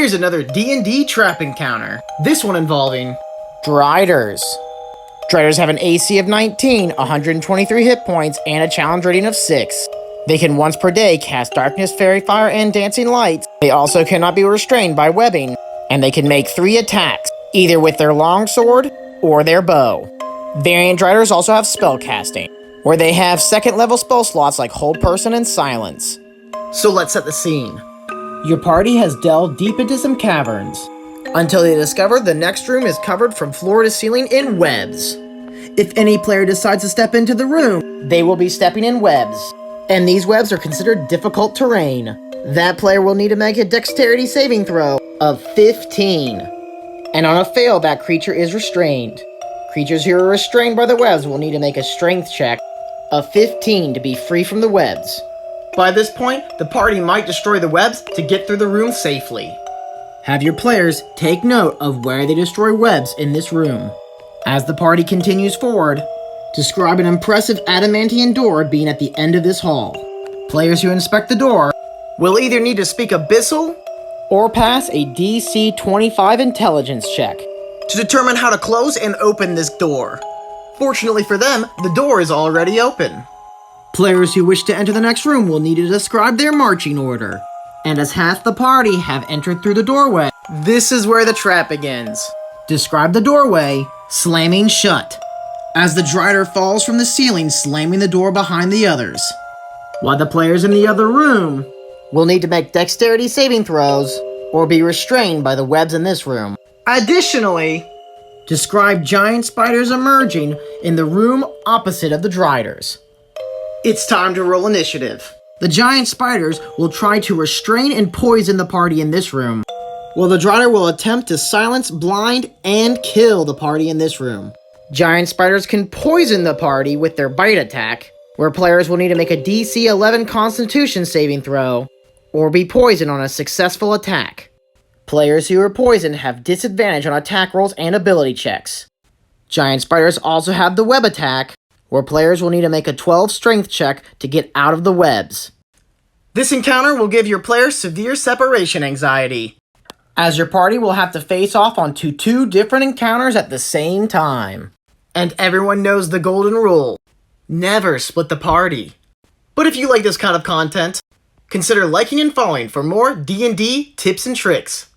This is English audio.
Here's another D&D trap encounter, this one involving Driders. Driders have an AC of 19, 123 hit points, and a challenge rating of 6. They can once per day cast Darkness, Fairy Fire, and Dancing Lights. They also cannot be restrained by webbing, and they can make 3 attacks, either with their longsword or their bow. Variant Driders also have spellcasting, where they have second level spell slots like Hold Person and Silence. So let's set the scene. Your party has delved deep into some caverns, until they discover the next room is covered from floor to ceiling in webs. If any player decides to step into the room, they will be stepping in webs, and these webs are considered difficult terrain. That player will need to make a dexterity saving throw of 15. And on a fail, that creature is restrained. Creatures who are restrained by the webs will need to make a strength check of 15 to be free from the webs. By this point, the party might destroy the webs to get through the room safely. Have your players take note of where they destroy webs in this room. As the party continues forward, describe an impressive adamantine door being at the end of this hall. Players who inspect the door will either need to speak Abyssal or pass a DC 25 intelligence check to determine how to close and open this door. Fortunately for them, the door is already open. Players who wish to enter the next room will need to describe their marching order. And as half the party have entered through the doorway, this is where the trap begins. Describe the doorway, slamming shut, as the Drider falls from the ceiling, slamming the door behind the others. While the players in the other room will need to make dexterity saving throws or be restrained by the webs in this room. Additionally, describe giant spiders emerging in the room opposite of the Driders. It's time to roll initiative. The giant spiders will try to restrain and poison the party in this room, while the Drider will attempt to silence, blind, and kill the party in this room. Giant spiders can poison the party with their bite attack, where players will need to make a DC 11 Constitution saving throw, or be poisoned on a successful attack. Players who are poisoned have disadvantage on attack rolls and ability checks. Giant spiders also have the web attack, where players will need to make a 12 strength check to get out of the webs. This encounter will give your players severe separation anxiety, as your party will have to face off onto 2 different encounters at the same time. And everyone knows the golden rule: never split the party. But if you like this kind of content, consider liking and following for more D&D tips and tricks.